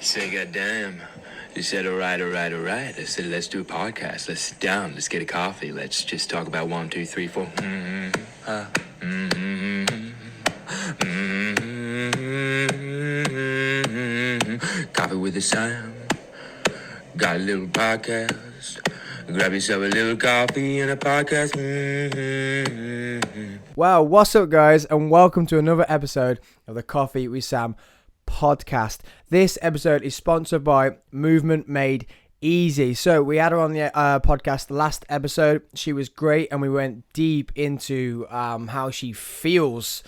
Say, goddamn. You said, all right. I said, let's do a podcast. Let's sit down. Let's get a coffee. Let's just talk about 1, 2, 3, 4. Coffee with a Sam. Got a little podcast. Grab yourself a little coffee and a podcast. Wow, what's up, guys, and welcome to another episode of the Coffee with Sam podcast. This episode is sponsored by Movement Made Easy. So we had her on the podcast last episode. She was great, and we went deep into how she feels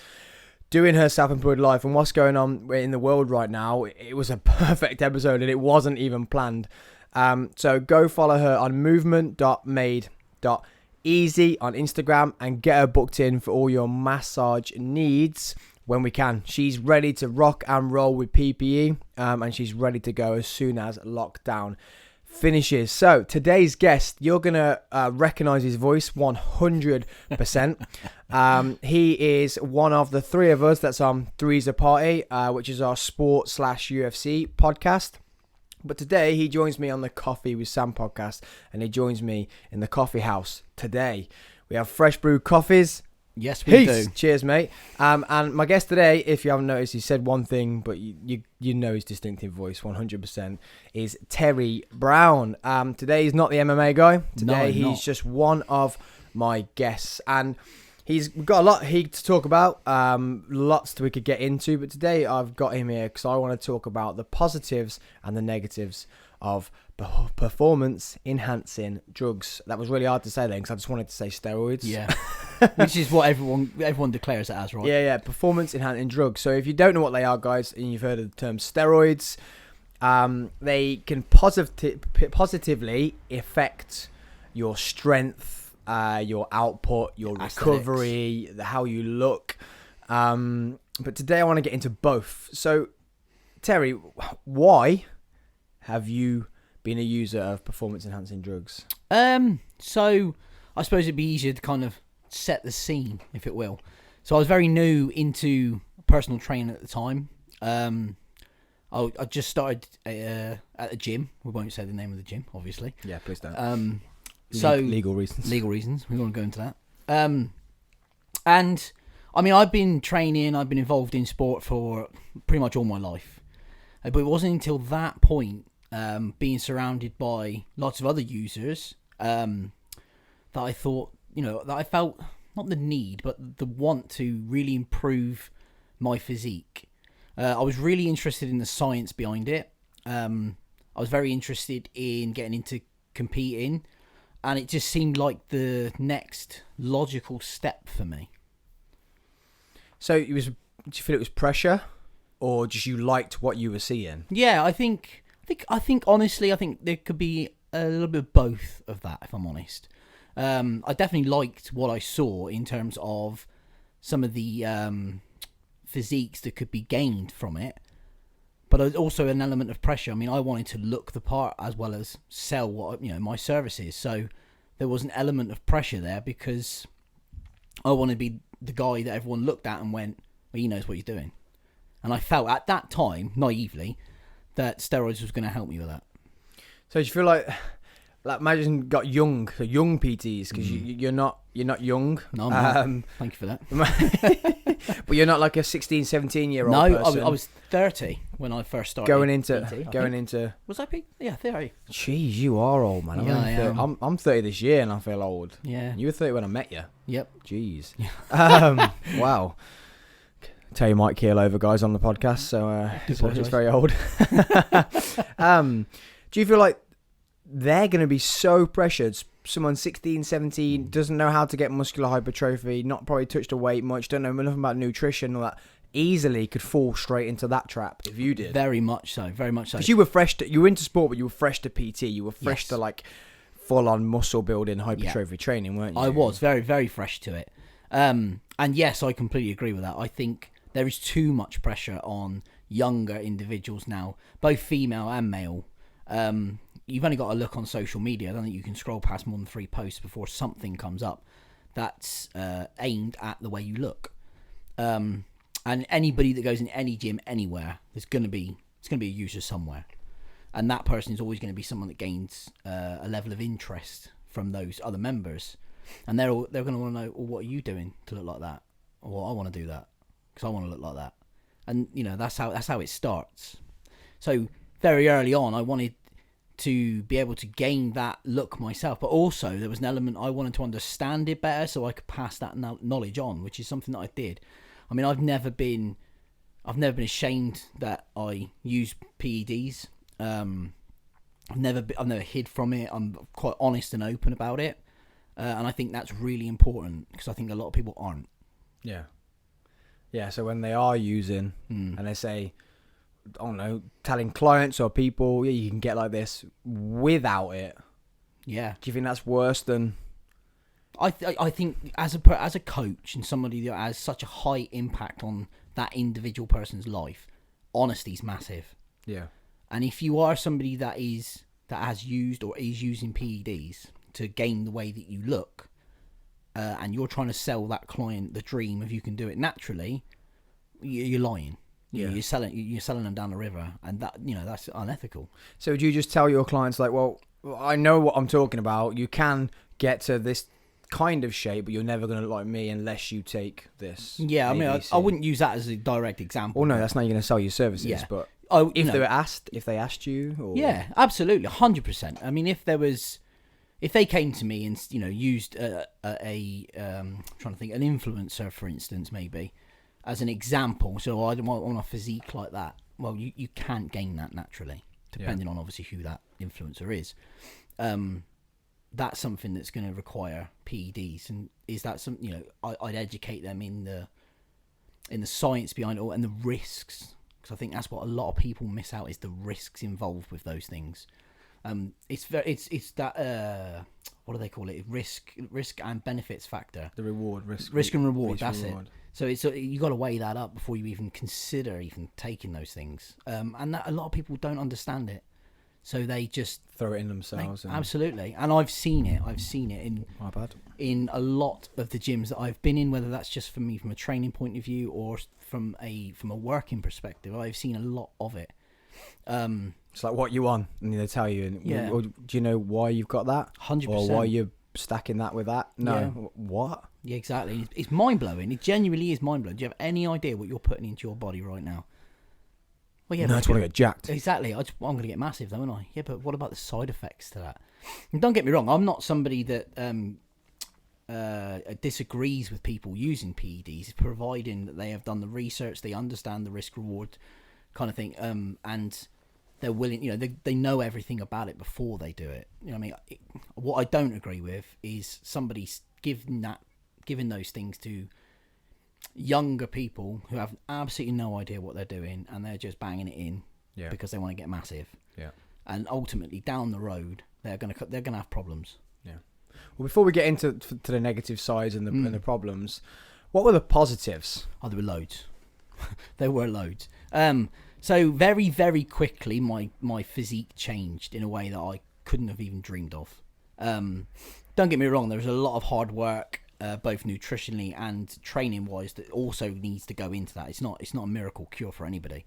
doing her self-employed life and what's going on in the world right now. It was a perfect episode, and it wasn't even planned. So go follow her on movement.made.easy on Instagram and get her booked in for all your massage needs when we can. She's ready to rock and roll with PPE, and she's ready to go as soon as lockdown finishes. So today's guest, you're going to recognize his voice 100%. He is one of the three of us that's on Three's a Party, which is our sport/UFC podcast. But today he joins me on the Coffee with Sam podcast, and he joins me in the coffee house today. We have fresh brewed coffees. Yes, we do. Cheers, mate. And my guest today, if you haven't noticed, he said one thing, but you know his distinctive voice 100%, is Terry Brown. Today he's not the MMA guy. Today he's just one of my guests. And we've got a lot to talk about, lots that we could get into. But today I've got him here because I want to talk about the positives and the negatives of performance-enhancing drugs. That was really hard to say then because I just wanted to say steroids. Yeah, which is what everyone declares it as, right? Yeah, performance-enhancing drugs. So if you don't know what they are, guys, and you've heard of the term steroids, they can positively affect your strength, your output, your recovery, how you look. But today I want to get into both. So, Terry, why have you been a user of performance-enhancing drugs? So I suppose it'd be easier to kind of set the scene, if it will. So I was very new into personal training at the time. I just started at a gym. We won't say the name of the gym, obviously. Yeah, please don't. Legal reasons. Legal reasons. We won't go into that. And I mean, I've been training. I've been involved in sport for pretty much all my life. But it wasn't until that point, being surrounded by lots of other users, that I thought, that I felt not the need, but the want to really improve my physique. I was really interested in the science behind it. I was very interested in getting into competing, and it just seemed like the next logical step for me. So did you feel it was pressure, or just you liked what you were seeing? Yeah, I think honestly, I think there could be a little bit of both of that, if I'm honest. I definitely liked what I saw in terms of some of the physiques that could be gained from it, but there's also an element of pressure. I mean, I wanted to look the part as well as sell what my services. So there was an element of pressure there because I want to be the guy that everyone looked at and went, well, he knows what he's doing. And I felt at that time, naively, that steroids was going to help me with that. So do you feel like imagine got young PTs, because you're not young. No, I'm not. Thank you for that. But you're not like a 16, 17-year-old person. I was 30 when I first started. Going into Was I PT? Yeah, 30. Jeez, you are old, man. Yeah, I'm 30 this year and I feel old. Yeah. You were 30 when I met you. Yep. Jeez. Wow. Tell you might keel over guys on the podcast, so it's very old. Do you feel like they're going to be so pressured? Someone 16, 17 doesn't know how to get muscular hypertrophy, not probably touched a weight much, don't know nothing about nutrition, all that, easily could fall straight into that trap if you did. Very much so. Because you were you were into sport, but you were fresh to PT. You were fresh to like full-on muscle building hypertrophy training, weren't you? I was very, very fresh to it. And yes, I completely agree with that. I think there is too much pressure on younger individuals now, both female and male. You've only got to look on social media. I don't think you can scroll past more than 3 posts before something comes up that's aimed at the way you look. And anybody that goes in any gym anywhere, there's going to be It's going to be a user somewhere. And that person is always going to be someone that gains a level of interest from those other members. And they're going to want to know, well, what are you doing to look like that? Or I want to do that because I want to look like that. And, that's how it starts. So very early on, I wanted to be able to gain that look myself. But also there was an element I wanted to understand it better so I could pass that knowledge on, which is something that I did. I mean, I've never been ashamed that I use PEDs. I've never hid from it. I'm quite honest and open about it, and I think that's really important because I think a lot of people aren't. Yeah. So when they are using and they say, I don't know, telling clients or people, yeah, you can get like this without it. Yeah. Do you think that's worse than? I think as a coach and somebody that has such a high impact on that individual person's life, honesty is massive. Yeah. And if you are somebody that has used or is using PEDs to gain the way that you look, and you're trying to sell that client the dream of you can do it naturally, you're lying. Yeah. You're selling them down the river, and that's unethical. So would you just tell your clients like, well, I know what I'm talking about. You can get to this kind of shape, but you're never going to look like me unless you take this. Yeah, I mean, I wouldn't use that as a direct example. Well, no, that's not you're going to sell your services, Yeah. but if they asked you, or... yeah, absolutely, 100%. I mean, if they came to me and used trying to think, an influencer, for instance, maybe as an example, so I don't want a physique like that. Well, you can't gain that naturally, depending on obviously who that influencer is. That's something that's going to require PEDs, and is that something I'd educate them in the science behind it all and the risks. I think that's what a lot of people miss out, is the risks involved with those things. It's that what do they call it? Risk and benefits factor. The risk and reward. That's reward. It. So you got to weigh that up before you even consider taking those things. And that a lot of people don't understand it, so they just throw it in themselves. Absolutely, and I've seen it in a lot of the gyms that I've been in, whether that's just for me from a training point of view or from a working perspective. I've seen a lot of it. It's like, what you want, and they tell you, and or do you know why you've got that? 100%. Or why you're stacking that with that? No. Yeah. What? Yeah, exactly. It's mind blowing. It genuinely is mind blowing. Do you have any idea what you're putting into your body right now? Well, yeah. No, I just want to get jacked. Exactly. I'm going to get massive, though, aren't I? Yeah, but what about the side effects to that? And don't get me wrong. I'm not somebody that disagrees with people using PEDs, providing that they have done the research, they understand the risk reward kind of thing, and they're willing. They know everything about it before they do it. I mean, what I don't agree with is somebody giving those things to younger people who have absolutely no idea what they're doing, and they're just banging it in because they want to get massive. Yeah. And ultimately, down the road, they're gonna have problems. Yeah. Well, before we get into the negative sides and the problems, what were the positives? Oh, there were loads. There were loads. So very, very quickly, my physique changed in a way that I couldn't have even dreamed of. Don't get me wrong, there was a lot of hard work, both nutritionally and training wise, that also needs to go into that. It's not a miracle cure for anybody.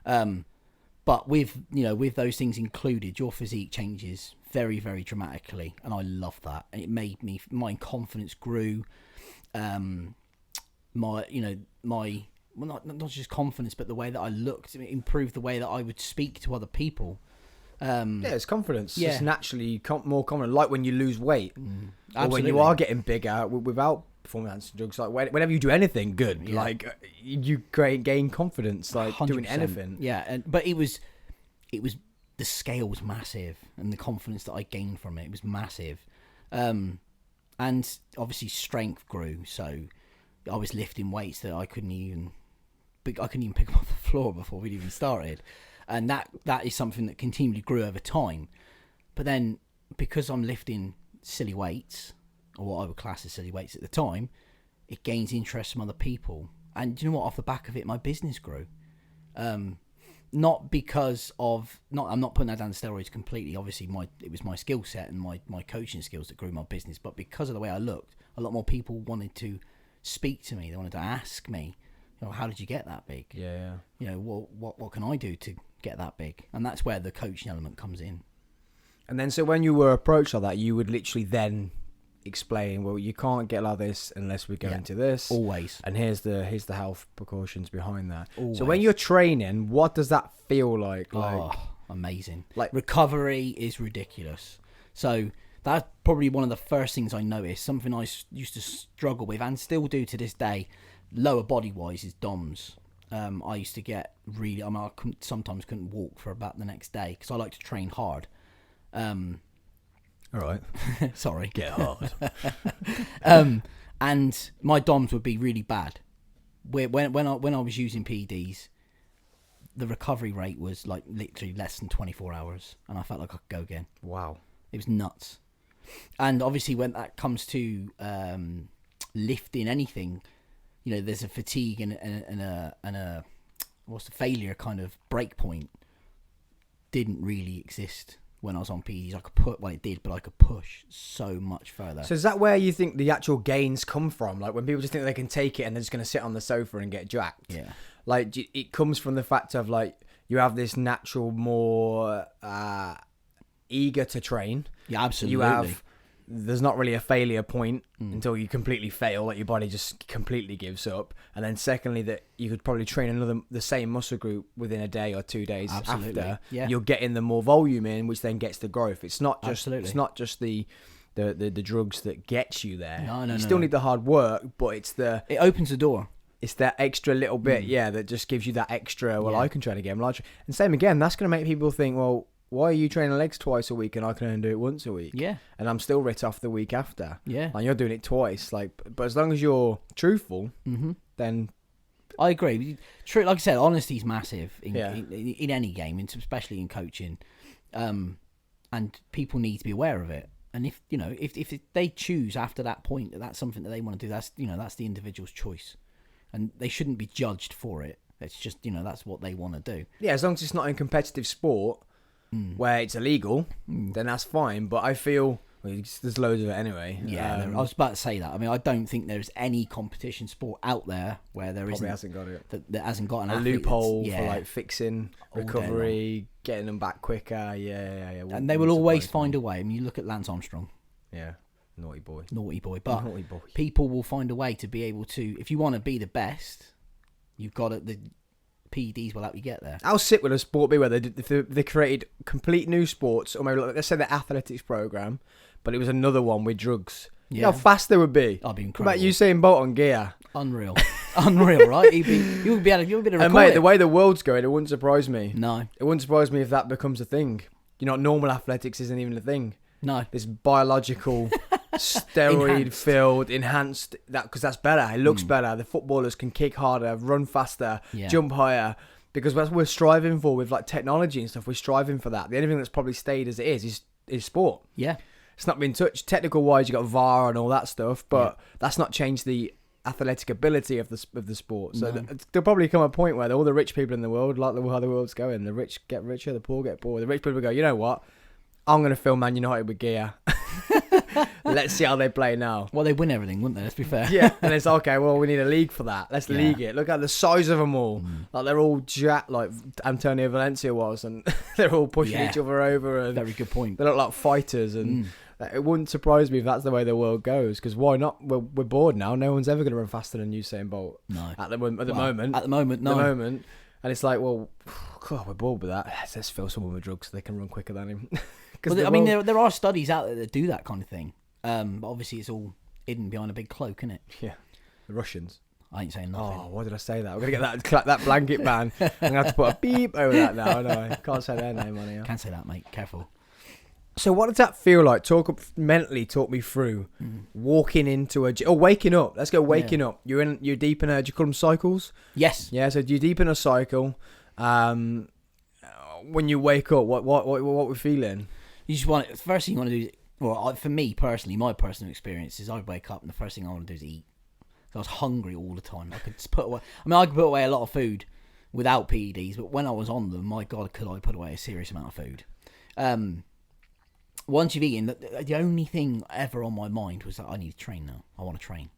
But with those things included, your physique changes very, very dramatically, and I love that. And it made my confidence grew. Not just confidence, but the way that I looked, it improved the way that I would speak to other people. It's confidence. Yeah. It's naturally more confident. Like when you lose weight, or when you are getting bigger without performance drugs. Like whenever you do anything good, like you gain confidence, like 100%. Doing anything. Yeah, but it was the scale was massive, and the confidence that I gained from it was massive. And obviously strength grew, so I was lifting weights that I couldn't even pick up off the floor before we'd even started. And that is something that continually grew over time. But then, because I'm lifting silly weights, or what I would class as silly weights at the time, it gains interest from other people. And do you know what? Off the back of it, my business grew. Not because of... I'm not putting that down to steroids completely. Obviously, it was my skill set and my coaching skills that grew my business. But because of the way I looked, a lot more people wanted to speak to me. They wanted to ask me, how did you get that big? Yeah. What can I do to get that big, and that's where the coaching element comes in. And then, so when you were approached like that, you would literally then explain, well, you can't get like this unless we go into this. Always. And here's the health precautions behind that. Always. So when you're training, what does that feel like? Amazing. Like recovery is ridiculous. So that's probably one of the first things I noticed. Something I used to struggle with and still do to this day, lower body wise, is DOMS. I used to get really, I sometimes couldn't walk for about the next day because I like to train hard. All right. Sorry. Get hard. And my DOMS would be really bad. When I was using PEDs, the recovery rate was like literally less than 24 hours, and I felt like I could go again. Wow. It was nuts. And obviously, when that comes to lifting anything, you know, there's a fatigue and a what's the failure kind of break point. Didn't really exist when I was on PEDs. I could it did, but I could push so much further. So is that where you think the actual gains come from? Like when people just think they can take it and they're just going to sit on the sofa and get jacked? Yeah. Like it comes from the fact of like you have this natural more eager to train. Yeah, absolutely. There's not really a failure point until you completely fail, like your body just completely gives up. And then secondly, that you could probably train the same muscle group within a day or 2 days after. Yeah. You're getting the more volume in, which then gets the growth. It's not just the drugs that gets you there. No, you still need the hard work, but it opens the door. It's that extra little bit, that just gives you that extra, I can try to get larger. And same again, that's going to make people think, well, why are you training legs twice a week and I can only do it once a week? Yeah. And I'm still writ off the week after. Yeah. And you're doing it twice. But as long as you're truthful, then... I agree. True, like I said, honesty is massive in any game, especially in coaching. And people need to be aware of it. And if they choose after that point that that's something that they want to do, that's the individual's choice. And they shouldn't be judged for it. It's just, that's what they want to do. Yeah, as long as it's not in competitive sport where it's illegal, then that's fine. But I feel there's loads of it anyway. Yeah, I was about to say that. I mean, I don't think there's any competition sport out there where there probably hasn't got it. That hasn't got a loophole for like fixing recovery, getting them back quicker. Yeah. And they will always find a way. I mean, you look at Lance Armstrong. Yeah. Naughty boy. But people will find a way to be able to, if you want to be the best, you've got to, the PEDs will help you get there. How sick would a sport be where they created complete new sports, or maybe let's say the athletics program, but it was another one with drugs? Yeah. You know how fast they would be. That'd be incredible. What about Usain Bolt on gear? Unreal, right? You would be able to record and mate, the way the world's going, it wouldn't surprise me. No. It wouldn't surprise me if that becomes a thing. Normal athletics isn't even a thing. No. This biological... steroid-filled, enhanced, because that's better. It looks better. The footballers can kick harder, run faster, jump higher, because that's what we're striving for with like technology and stuff. We're striving for that. The only thing that's probably stayed as it is sport. Yeah, it's not been touched. Technical-wise, you got VAR and all that stuff, but that's not changed the athletic ability of the sport. So there'll probably come a point where all the rich people in the world, like how the world's going, the rich get richer, the poor get poor. The rich people go, you know what? I'm going to film Man United with gear. Let's see how they play now. Well, they win everything, wouldn't they? Let's be fair. Yeah, and it's okay. Well, we need a league for that. Let's league it. Look at the size of them all. Like they're all jacked, like Antonio Valencia was, and they're all pushing each other over. And very good point. They look like fighters, and it wouldn't surprise me if that's the way the world goes. Because why not? We're bored now. No one's ever going to run faster than Usain Bolt. No. At the moment, no. At the moment, and it's like, well, God, we're bored with that. Let's fill someone with drugs so they can run quicker than him. Well, I mean, there are studies out there that do that kind of thing. But obviously, it's all hidden behind a big cloak, isn't it? Yeah. The Russians. I ain't saying nothing. Oh, why did I say that? We're going to get that blanket ban. I'm going to have to put a beep over that now. No, I can't say their name on here. Can't say that, mate. Careful. So what does that feel like? Talk me through walking into waking up. Let's go waking up. You're deep in do you call them cycles? Yes. Yeah, so you're deep in a cycle. When you wake up, what we're feeling? You just want first thing you want to do is, well, for me personally, my personal experience is I wake up and the first thing I want to do is eat. So I was hungry all the time. I could just put away. I mean, I could put away a lot of food without PEDs, but when I was on them, my God, could I put away a serious amount of food. Once you've eaten, the only thing ever on my mind was that I need to train now. I want to train.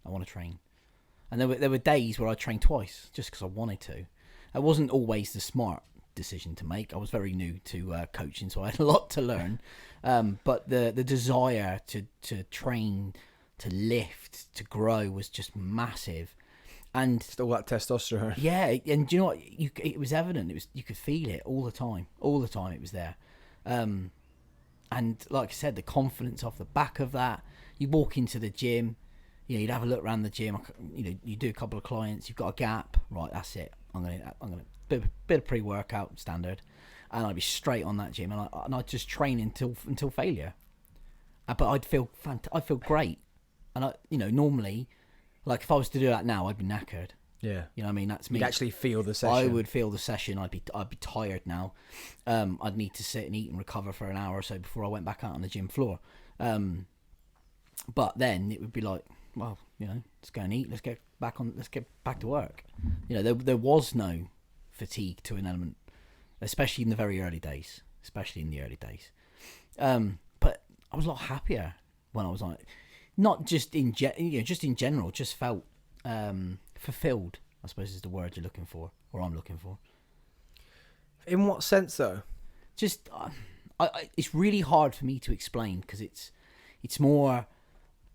And there were days where I trained twice just because I wanted to. It wasn't always the smart decision to make. I was very new to coaching, so I had a lot to learn. But the desire to train, to lift, to grow was just massive. And Just all that testosterone. yeah, and do you know what? It was evident. You could feel it all the time. All the time it was there. And like I said, the confidence off the back of that. You walk into the gym, you'd have a look around the gym. You do a couple of clients. You've got a gap, right? That's it. I'm gonna bit of pre-workout standard, and I'd be straight on that gym, and I'd just train until failure. But I'd feel great, and normally, like if I was to do that now, I'd be knackered. Yeah. You know what I mean? That's me. You'd actually feel the session. I would feel the session. I'd be tired now. I'd need to sit and eat and recover for an hour or so before I went back out on the gym floor. But then it would be like, well, let's go and eat. Let's get back to work. There was no fatigue to an element, especially in the very early days. But I was a lot happier when I was on it. Not just in just in general. Just felt fulfilled, I suppose is the word you're looking for, or I'm looking for. In what sense, though? Just, it's really hard for me to explain because it's more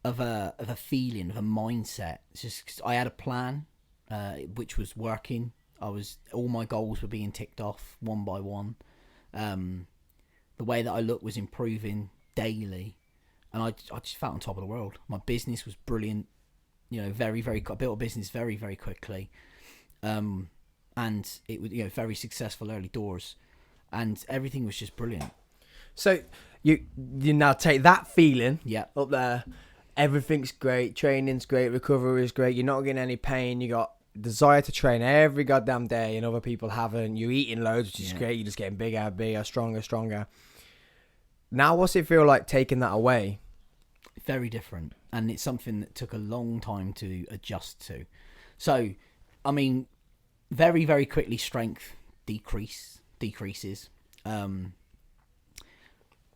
of a feeling, of a mindset. It's just 'cause I had a plan, which was working. All my goals were being ticked off one by one. The way that I looked was improving daily, and I just felt on top of the world. My business was brilliant. Very, very. I built a business very, very quickly, and it was very successful early doors, and everything was just brilliant. So you now take that feeling, Yeah, up there. Everything's great. Training's great. Recovery is great. You're not getting any pain. You got desire to train every goddamn day, and other people haven't. You're eating loads, which is great. You're just getting bigger, stronger. Now, what's it feel like taking that away? very different, and it's something that took a long time to adjust to. So, I mean, very, very quickly, strength decreases.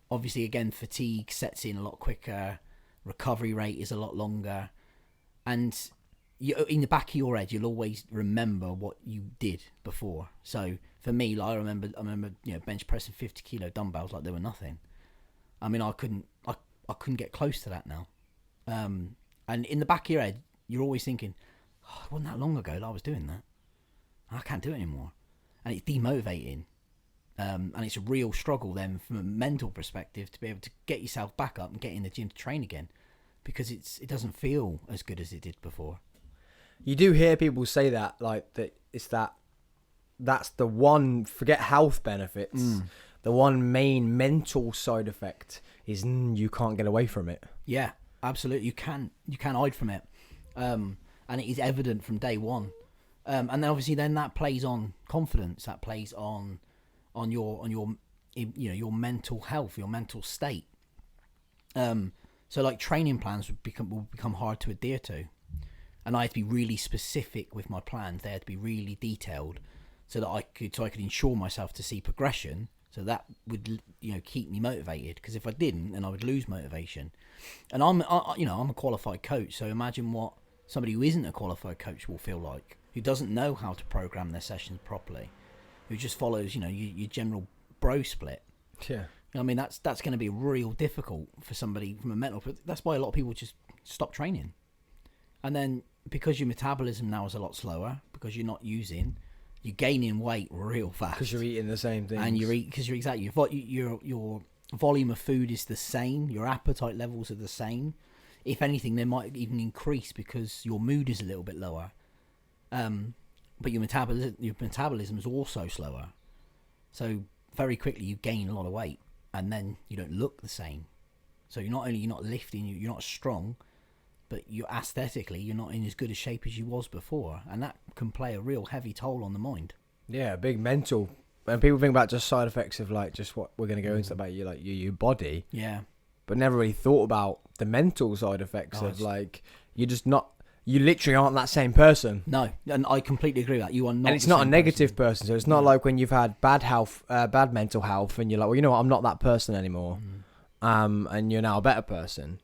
Obviously, again, fatigue sets in a lot quicker. Recovery rate is a lot longer, and in the back of your head, you'll always remember what you did before. So for me, like, I remember, bench pressing 50 kilo dumbbells like they were nothing. I mean, I couldn't get close to that now. And in the back of your head, you're always thinking, it wasn't that long ago that I was doing that. I can't do it anymore. And it's demotivating. And it's a real struggle then from a mental perspective to be able to get yourself back up and get in the gym to train again, because it doesn't feel as good as it did before. You do hear people say that, like, that it's that's the one, forget health benefits, the one main mental side effect is you can't get away from it. Yeah, absolutely. You can't hide from it. And it is evident from day one. And then obviously then that plays on confidence, that plays on your your mental health, your mental state. So like training plans will become hard to adhere to, and I had to be really specific with my plans. They had to be really detailed, so that I could ensure myself to see progression. So that would keep me motivated, because if I didn't, then I would lose motivation. And I'm a qualified coach, so imagine what somebody who isn't a qualified coach will feel like, who doesn't know how to program their sessions properly, who just follows your general bro split. Yeah. I mean, that's going to be real difficult for somebody from a mental. That's why a lot of people just stop training. And then because your metabolism now is a lot slower, because you're not using, you're gaining weight real fast. Because you're eating the same things. And your volume of food is the same. Your appetite levels are the same. If anything, they might even increase because your mood is a little bit lower. But your metabolism is also slower. So very quickly you gain a lot of weight, and then you don't look the same. So you're not lifting, you're not strong, but you're not in as good a shape as you was before, and that can play a real heavy toll on the mind. Yeah, big mental. When people think about just side effects of like just what we're going to go into about your body, Yeah. but never really thought about the mental side effects of like you literally aren't that same person. No, and I completely agree with that. You are not. And it's not a negative person, so it's not like when you've had bad mental health, and you're like, well, you know what, I'm not that person anymore, and you're now a better person.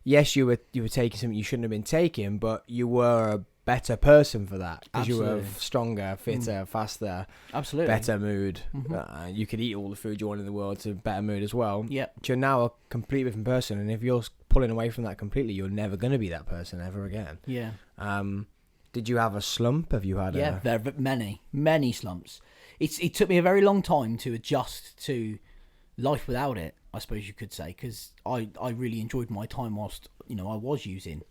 Yes, you were taking something you shouldn't have been taking, but you were a better person for that because you were Absolutely. stronger, fitter, faster, Absolutely. better mood. You could eat all the food you want in the world to better mood as well. Yep. But you're now a completely different person, and if you're pulling away from that completely, you're never going to be that person ever again. Yeah. Did you have a slump? Have you had Yeah, there are many slumps. It took me a very long time to adjust to life without it, I suppose you could say, because I really enjoyed my time whilst I was using,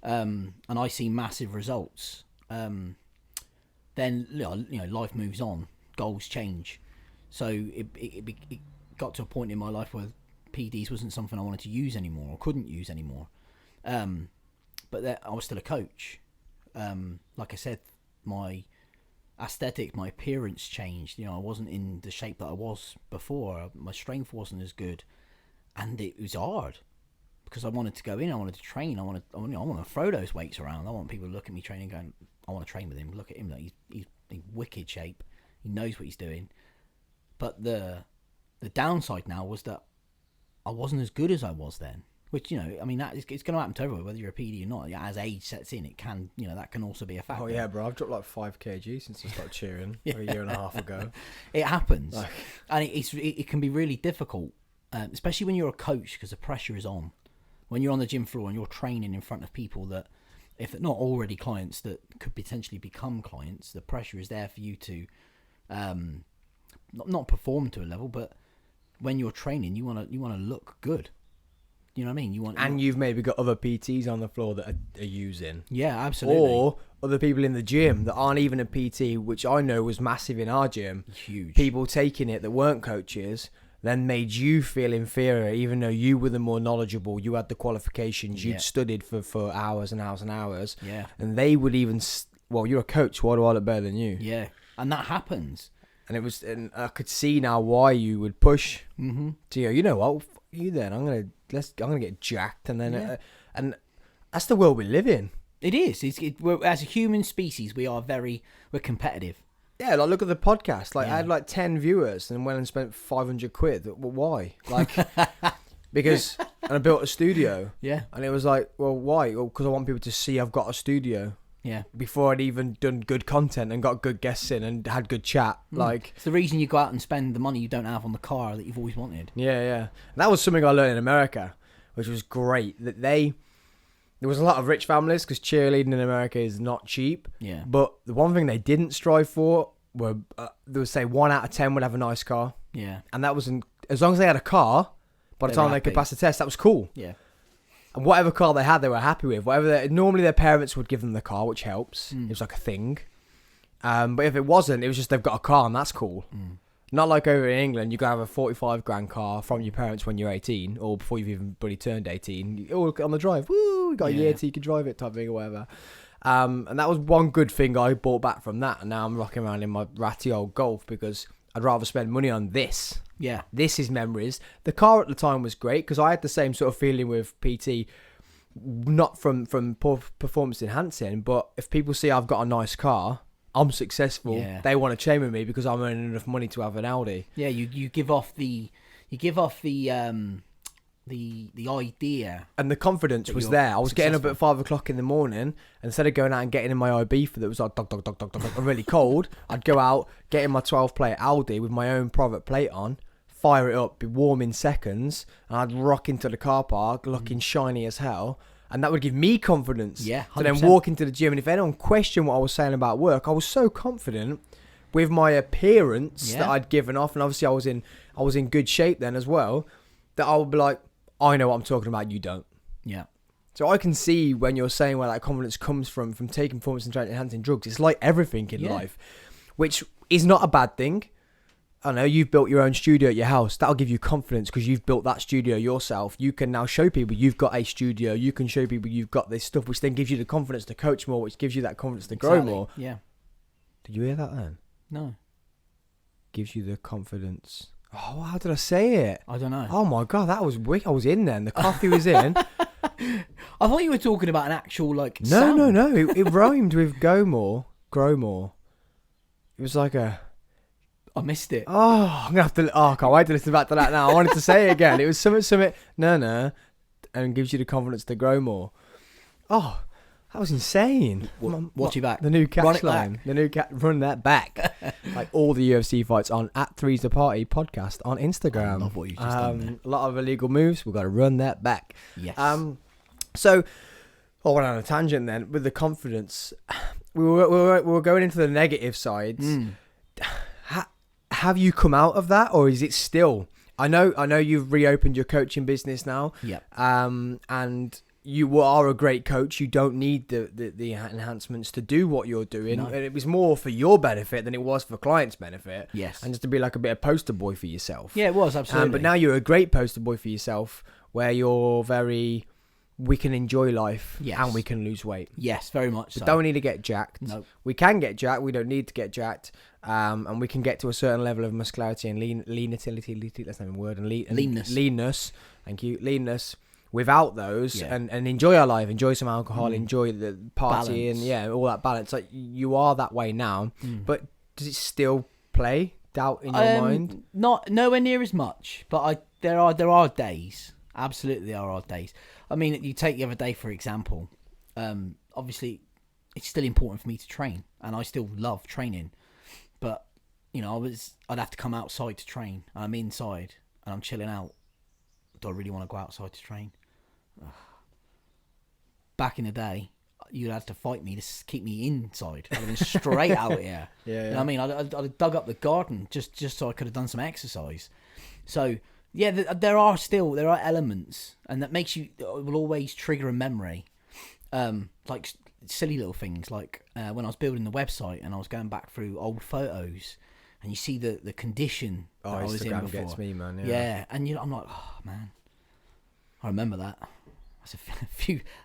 and I see massive results. Then life moves on, goals change, so it got to a point in my life where PDs wasn't something I wanted to use anymore or couldn't use anymore. But I was still a coach. Like I said, my aesthetic, my appearance changed. I wasn't in the shape that I was before. My strength wasn't as good, and it was hard because I wanted to go in. I wanted to train. I want to throw those weights around. I want people to look at me training, going, "I want to train with him. Look at him. Like he's in wicked shape. He knows what he's doing." But the downside now was that I wasn't as good as I was then. Which, it's going to happen to everyone, whether you're a PD or not. As age sets in, it can, that can also be a factor. Oh, yeah, bro. I've dropped like 5 kg since I started cheering a year and a half ago. It happens. And it can be really difficult, especially when you're a coach, because the pressure is on. When you're on the gym floor and you're training in front of people that, if they're not already clients, that could potentially become clients, the pressure is there for you to not perform to a level, but when you're training, you want to look good. You know what I mean? You've maybe got other PTs on the floor that are using. Yeah, absolutely. Or other people in the gym that aren't even a PT, which I know was massive in our gym. Huge. People taking it that weren't coaches then made you feel inferior, even though you were the more knowledgeable. You had the qualifications. You'd studied for hours and hours and hours. Yeah. And they would even... you're a coach. Why do I look better than you? Yeah. And that happens. And I could see now why you would push to go, you know what, you then, I'm gonna get jacked, and then and that's the world we live in. It is. We're, as a human species, we're competitive. Yeah, like look at the podcast. Like I had like 10 viewers and went and spent 500 quid. Well, why? Like because and I built a studio. Yeah. And it was like, well, why? Well, because I want people to see I've got a studio. Yeah. Before I'd even done good content and got good guests in and had good chat. Like it's the reason you go out and spend the money you don't have on the car that you've always wanted. Yeah. And that was something I learned in America, which was great. That there was a lot of rich families because cheerleading in America is not cheap. Yeah. But the one thing they didn't strive for were they would say 1 out of 10 would have a nice car. Yeah. And that wasn't, as long as they had a car, by the time they could pass the test, that was cool. Yeah. And whatever car they had, they were happy with. Normally their parents would give them the car, which helps. It was like a thing. But if it wasn't, it was just they've got a car and that's cool. Not like over in England, you can have a 45 grand car from your parents when you're 18 or before you've even bloody turned 18. All on the drive. Woo, you got a year till you can drive it type thing or whatever. And that was one good thing I bought back from that. And now I'm rocking around in my ratty old Golf because I'd rather spend money on this. Yeah. This is memories. The car at the time was great because I had the same sort of feeling with PT, not from performance enhancing, but if people see I've got a nice car, I'm successful, they want to train with me because I'm earning enough money to have an Audi. Yeah, you give off the idea. And the confidence was there. I was getting up at 5 o'clock in the morning, and instead of going out and getting in my IB for that was like dog, really cold, I'd go out, get in my 12-plate Audi with my own private plate on, fire it up, be warm in seconds, and I'd rock into the car park looking shiny as hell. And that would give me confidence to then walk into the gym. And if anyone questioned what I was saying about work, I was so confident with my appearance that I'd given off. And obviously I was in good shape then as well, that I would be like, I know what I'm talking about, you don't. Yeah. So I can see when you're saying where that confidence comes from taking performance enhancing drugs. It's like everything in life, which is not a bad thing. I know you've built your own studio at your house. That'll give you confidence because you've built that studio yourself. You can now show people you've got a studio. You can show people you've got this stuff, which then gives you the confidence to coach more, which gives you that confidence to grow more. Yeah. Did you hear that then? No. Gives you the confidence. Oh, how did I say it? I don't know. Oh my God, that was wicked. I was in then. The coffee was in. I thought you were talking about an actual like No. sound. It rhymed with grow more. It was like a... I missed it. Oh, I'm gonna have to. Oh, I can't wait to listen back to that now. I wanted to say it again. It was something. No, and gives you the confidence to grow more. Oh, That was insane. Watch your back. The new Run catch it line. back. The new run that back. Like all the UFC fights on @3's the Party podcast on Instagram. I love what you just done there. A lot of illegal moves. We've got to run that back. Yes. So, I went on a tangent then with the confidence. We were going into the negative sides. Have you come out of that, or is it still? I know you've reopened your coaching business now. Yep. And you are a great coach. You don't need the enhancements to do what you're doing. No. And it was more for your benefit than it was for clients' benefit. Yes. And just to be like a bit of poster boy for yourself. Yeah, it was, absolutely. But now you're a great poster boy for yourself, where you're very, we can enjoy life and we can lose weight. Yes, very much so. We don't need to get jacked. No. We can get jacked. We don't need to get jacked. And we can get to a certain level of muscularity and leanness. That's not a word. And leanness. Leanness. Thank you. Leanness. Without those, and enjoy our life, enjoy some alcohol, enjoy the party, Balance. and all that balance. Like you are that way now, but does it still play doubt in your mind? Not nowhere near as much, but there are days. Absolutely, there are days. I mean, you take the other day for example. Obviously, it's still important for me to train, and I still love training. But I'd have to come outside to train, and I'm inside, and I'm chilling out. Do I really want to go outside to train? Ugh. Back in the day, you'd have to fight me to keep me inside. I'd have been straight out here. Yeah. You know what I mean? I'd have dug up the garden just so I could have done some exercise. So yeah, there are elements, and that makes you will always trigger a memory, like silly little things, like when I was building the website and I was going back through old photos. And you see the condition that I was in Instagram before. gets me, man. Yeah, and I'm like, oh man, I remember that. That's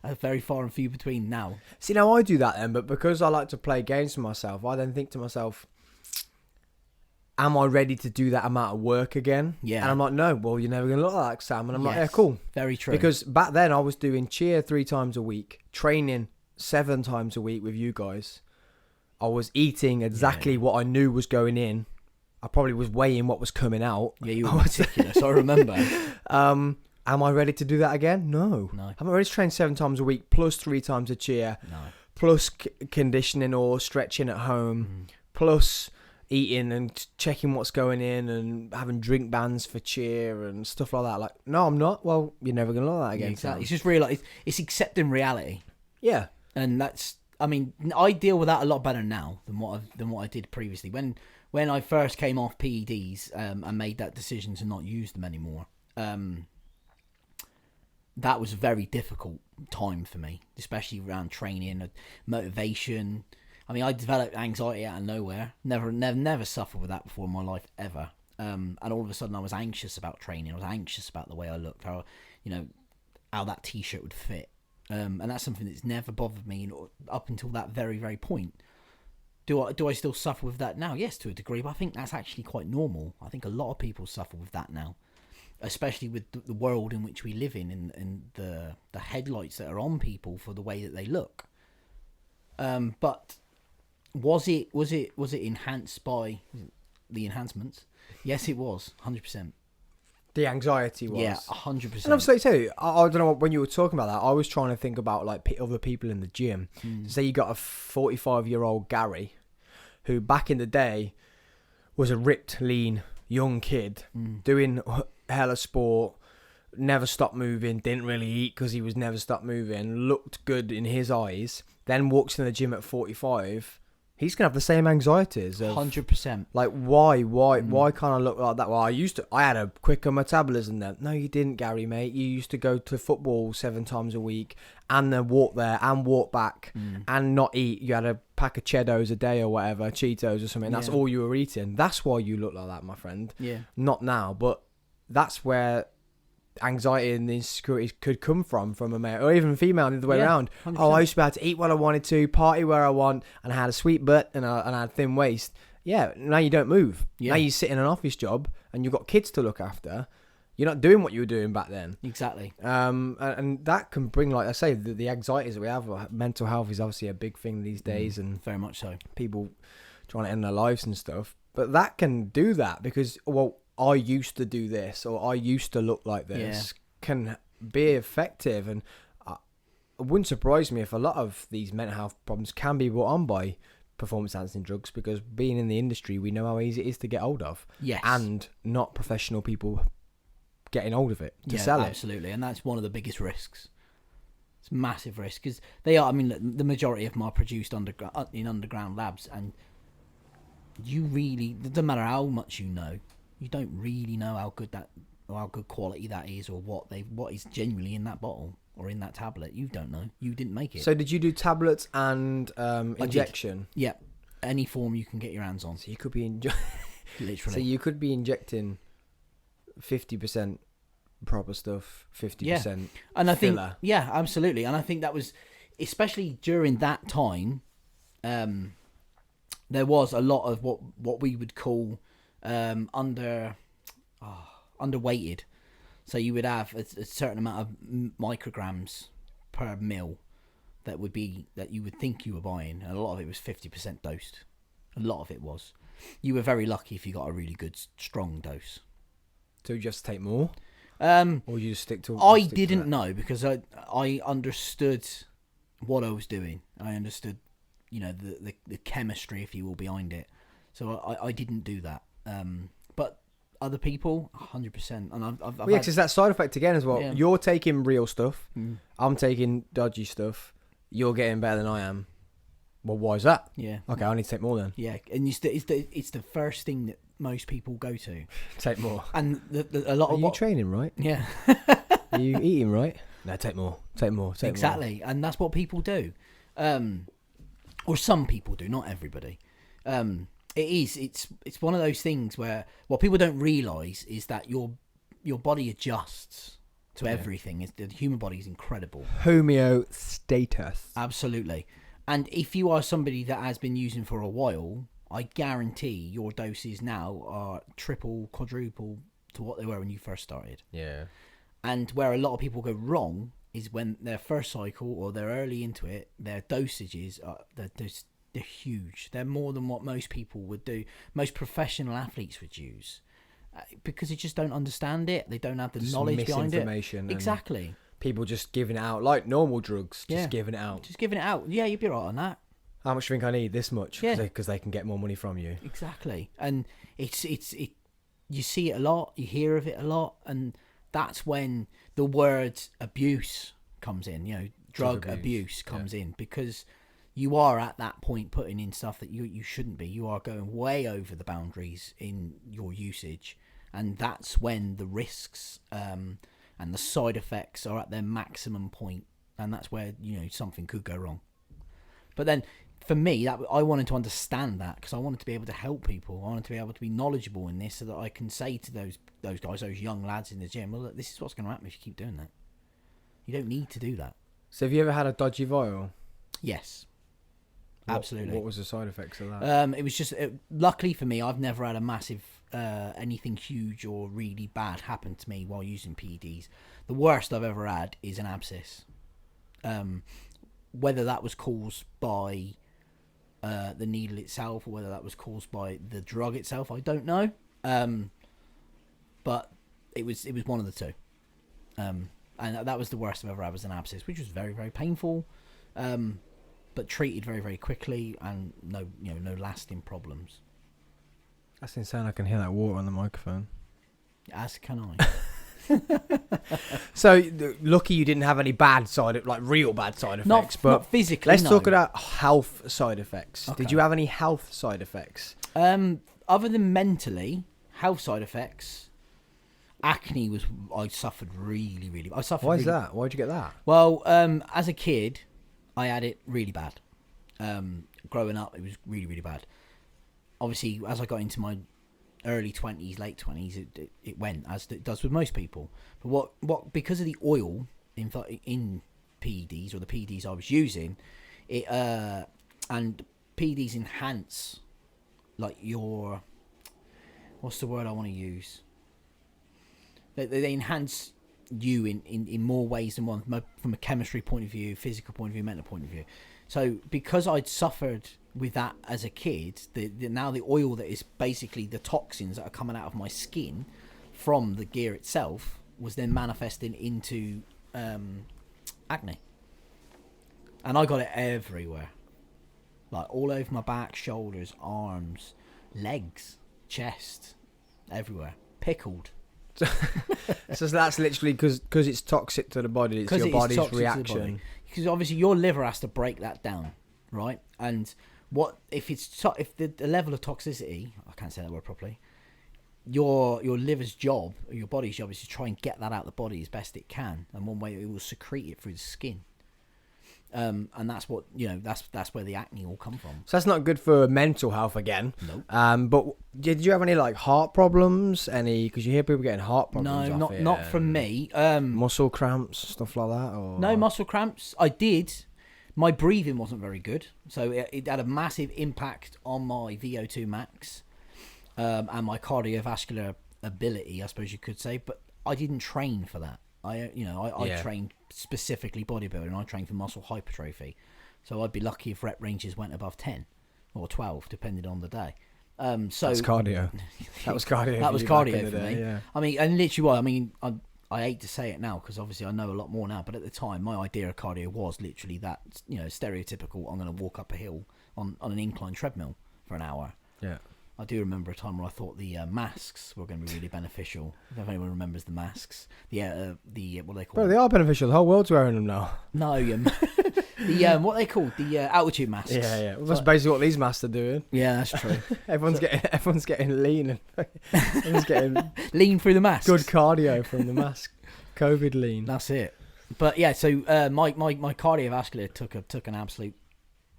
a very far and few between now. See, now I do that then, but because I like to play games for myself, I then think to myself, am I ready to do that amount of work again? Yeah. And I'm like, no, well, you're never going to look like Sam. And I'm like, yeah, Yes, cool. Very true. Because back then I was doing cheer 3 times a week, training 7 times a week with you guys. I was eating exactly what I knew was going in. I probably was weighing what was coming out. Yeah, you were meticulous. I remember. Am I ready to do that again? No. I'm ready to train 7 times a week, plus 3 times a cheer, plus conditioning or stretching at home, plus eating and checking what's going in and having drink bans for cheer and stuff like that. Like, no, I'm not. Well, you're never going to like that again. Yeah, exactly. It's just it's accepting reality. Yeah. And that's, I mean, I deal with that a lot better now than what I did previously. When I first came off PEDs and made that decision to not use them anymore, that was a very difficult time for me, especially around training, motivation. I mean, I developed anxiety out of nowhere. Never suffered with that before in my life ever. And all of a sudden, I was anxious about training. I was anxious about the way I looked, how that T-shirt would fit. And that's something that's never bothered me up until that very, very point. Do I still suffer with that now? Yes, to a degree, but I think that's actually quite normal. I think a lot of people suffer with that now, especially with the world in which we live in and the headlights that are on people for the way that they look. But was it enhanced by the enhancements? Yes, it was, 100%. The anxiety was. Yeah, 100%. And obviously, too, I don't know, when you were talking about that, I was trying to think about like other people in the gym. Say you got a 45-year-old Gary, who back in the day was a ripped, lean, young kid, doing hella sport, never stopped moving, didn't really eat because he was never stopped moving, looked good in his eyes, then walks in the gym at 45. He's going to have the same anxieties. 100%. Like, why can't I look like that? Well, I had a quicker metabolism then. No, you didn't, Gary, mate. You used to go to football 7 times a week and then walk there and walk back and not eat. You had a pack of Cheetos a day or whatever, Cheetos or something. That's all you were eating. That's why you look like that, my friend. Yeah. Not now, but that's where anxiety and insecurities could come from a male or even female, the other way around. 100%. Oh, I used to be able to eat what I wanted to, party where I want, and I had a sweet butt and I had a thin waist. Yeah, now you don't move. Now you sit in an office job and you've got kids to look after. You're not doing what you were doing back then. Exactly. And that can bring, like I say, the anxieties that we have. Mental health is obviously a big thing these days, and very much so. People trying to end their lives and stuff. But that can do that because, well, I used to do this or I used to look like this can be effective. And it wouldn't surprise me if a lot of these mental health problems can be brought on by performance enhancing drugs, because being in the industry, we know how easy it is to get hold of. Yes. And not professional people getting hold of it to sell it. Absolutely. And that's one of the biggest risks. It's a massive risk, because they are, I mean, the majority of them are produced in underground labs, and you really, it doesn't matter how much you know, you don't really know how good quality that is, or what is genuinely in that bottle or in that tablet. You don't know. You didn't make it. So did you do tablets and injection? Yeah, any form you can get your hands on. So you could be literally. So you could be injecting 50% proper stuff, 50% and I think filler. Yeah, absolutely. And I think that was, especially during that time, there was a lot of what we would call underweighted. So you would have a certain amount of micrograms per mil that you would think you were buying, and a lot of it was 50% dosed. A lot of it was. You were very lucky if you got a really good strong dose. So you just take more, or you just stick to? I didn't know, because I understood what I was doing. I understood, the chemistry, if you will, behind it. So I didn't do that. But other people, 100%. And I've yeah, because it's that side effect again as well. Yeah. You're taking real stuff. I'm taking dodgy stuff. You're getting better than I am. Well, why is that? Yeah. Okay, I need to take more then. Yeah, and it's the first thing that most people go to. Take more. And a lot Are of you training right? Yeah. Are you eating right? No, take more. Take more. Take exactly, more. and that's what people do, or some people do, not everybody. It's one of those things where what people don't realise is that your body adjusts to everything. The human body is incredible. Homeostasis. Absolutely. And if you are somebody that has been using for a while, I guarantee your doses now are triple, quadruple to what they were when you first started. Yeah. And where a lot of people go wrong is when their first cycle or they're early into it, their dosages they're huge. They're more than what most people would do. Most professional athletes would use, because they just don't understand it. They don't have the knowledge behind it. Exactly. People just giving it out like normal drugs. Just giving it out. Just giving it out. Yeah, you'd be right on that. How much do you think I need? This much. Yeah. Because they can get more money from you. Exactly. And it's you see it a lot. You hear of it a lot, and that's when the word abuse comes in. Drug abuse comes in, because you are at that point putting in stuff that you shouldn't be. You are going way over the boundaries in your usage, and that's when the risks and the side effects are at their maximum point, and that's where something could go wrong. But then for me, I wanted to understand that, because I wanted to be able to help people. I wanted to be able to be knowledgeable in this, so that I can say to those guys, those young lads in the gym, well, look, this is what's going to happen if you keep doing that. You don't need to do that. So have you ever had a dodgy vial? Yes. Absolutely. What was the side effects of that? It was just, luckily for me, I've never had a massive, anything huge or really bad happen to me while using PEDs. The worst I've ever had is an abscess. Whether that was caused by the needle itself, or whether that was caused by the drug itself, I don't know. But it was one of the two. And that was the worst I've ever had, was an abscess, which was very, very painful. But treated very, very quickly, and no lasting problems. That's insane. I can hear that water on the microphone. As can I. So lucky you didn't have any real bad side effects. Not physically. Let's no. talk about health side effects. Okay. Did you have any health side effects? Other than mentally, health side effects. Acne I suffered really, really. Why is that? Why'd you get that? Well, as a kid, I had it really bad. Growing up, it was really, really bad. Obviously, as I got into my early 20s, late 20s, it went, as it does with most people. But what because of the oil in PEDs, or the PEDs I was using, it and PEDs enhance your, what's the word I want to use? They enhance you in more ways than one, from a chemistry point of view, physical point of view, mental point of view. So because I'd suffered with that as a kid, now the oil that is basically the toxins that are coming out of my skin from the gear itself was then manifesting into acne. And I got it everywhere. Like all over my back, shoulders, arms, legs, chest, everywhere. Pickled. So that's literally because it's toxic to the body. It's your body's reaction. Because obviously your liver has to break that down, right? And what if if the level of toxicity, I can't say that word properly. Your liver's job, or your body's job, is to try and get that out of the body as best it can. And one way it will secrete it through the skin. And that's what that's where the acne will come from. So that's not good for mental health again. Nope. But did you have any like heart problems? Because you hear people getting heart problems. No, not from me. Muscle cramps, stuff like that. Or no muscle cramps. I did. My breathing wasn't very good, so it had a massive impact on my VO2 max and my cardiovascular ability, I suppose you could say. But I didn't train for that. I trained specifically bodybuilding. I trained for muscle hypertrophy, so I'd be lucky if rep ranges went above 10 or 12, depending on the day. So that's cardio. That was cardio. That was cardio for me. Yeah. I mean, and literally, I hate to say it now because obviously I know a lot more now. But at the time, my idea of cardio was literally that, stereotypical. I'm going to walk up a hill on an incline treadmill for an hour. Yeah. I do remember a time where I thought the masks were going to be really beneficial. I don't know if anyone remembers the masks. The what are they called? Bro, they are beneficial. The whole world's wearing them now. No, what are they called? The altitude masks. Yeah. Well, that's basically what these masks are doing. Yeah, that's true. everyone's getting lean and everyone's getting lean through the masks. Good cardio from the mask. COVID lean. That's it. But yeah, so my cardiovascular took an absolute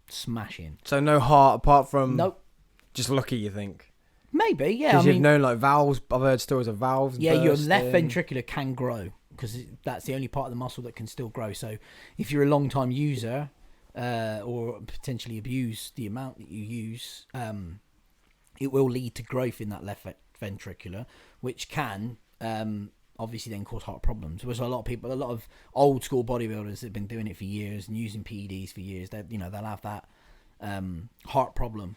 smashing. So no heart apart from nope. Just lucky, you think? Maybe, yeah. Because you've known like valves. I've heard stories of valves. Yeah, your left ventricular can grow because that's the only part of the muscle that can still grow. So if you're a long time user or potentially abuse the amount that you use, it will lead to growth in that left ventricular, which can obviously then cause heart problems. Which a lot of old school bodybuilders have been doing it for years and using PEDs for years. They'll have that heart problem.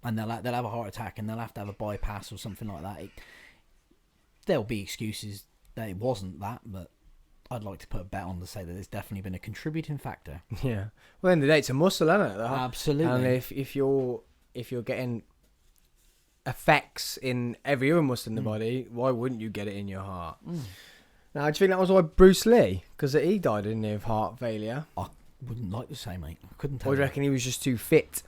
And they'll have a heart attack, and they'll have to have a bypass or something like that. There'll be excuses that it wasn't that, but I'd like to put a bet on to say that it's definitely been a contributing factor. Yeah. Well, in the day, it's a muscle, isn't it? Absolutely. And if you're getting effects in every other muscle in the body, why wouldn't you get it in your heart? Now, do you think that was why Bruce Lee? Because he died, didn't he, of heart failure? I wouldn't like to say, mate. I couldn't tell. Or do you reckon he was just too fit?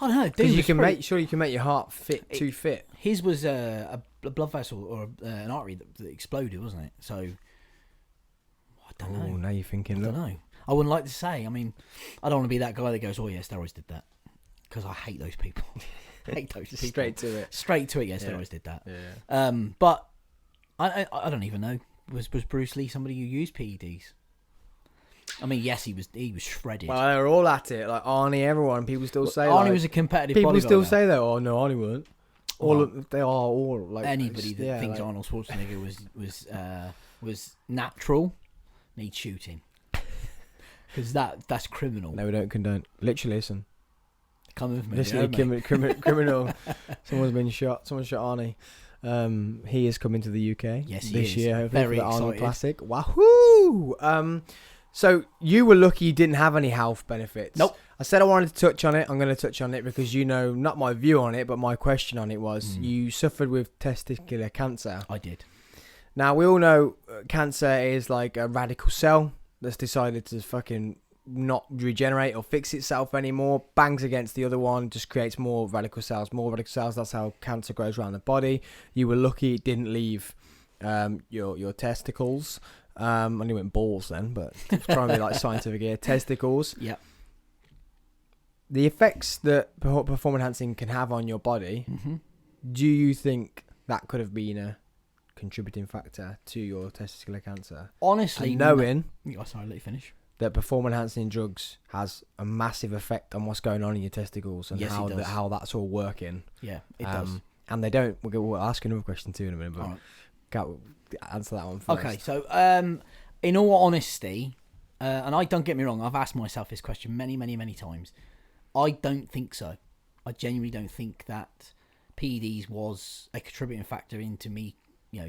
I don't know. Because you can make your heart too fit. His was a blood vessel or an artery that exploded, wasn't it? So I don't know. Now you're thinking. I don't know. I wouldn't like to say. I mean, I don't want to be that guy that goes, "Oh yeah, steroids did that," because I hate those people. I hate those people. Straight to it. Yeah, steroids did that. Yeah. But I don't even know. Was Bruce Lee somebody who used PEDs? I mean, yes, he was shredded. Well, they were all at it, like Arnie, everyone. People still say Arnie was a competitive bodybuilder. People still say that. Oh no, Arnie weren't. They are all like anybody that thinks like, Arnold Schwarzenegger was natural needs shooting because that's criminal. No, we don't condone. Literally, listen. Come with me. Literally, criminal. Someone shot Arnie. He is coming to the UK this year. Hopefully Very for the Arnold excited. Classic. Wahoo! So you were lucky you didn't have any health benefits. Nope. I said I wanted to touch on it. I'm going to touch on it because not my view on it, but my question on it was you suffered with testicular cancer. I did. Now, we all know cancer is like a radical cell that's decided to fucking not regenerate or fix itself anymore, bangs against the other one, just creates more radical cells. That's how cancer grows around the body. You were lucky it didn't leave your testicles. I only went balls then, but it's trying to be like scientific here. Testicles. Yeah. The effects that performance enhancing can have on your body, do you think that could have been a contributing factor to your testicular cancer? Honestly, and knowing sorry, let you finish. That performance enhancing drugs has a massive effect on what's going on in your testicles and how that's all working. Yeah, it does. And they don't. We'll ask another question too in a minute, but can't answer that one first. Okay, so in all honesty, and I don't get me wrong, I've asked myself this question many, many, many times. I don't think so. I genuinely don't think that PEDs was a contributing factor into me,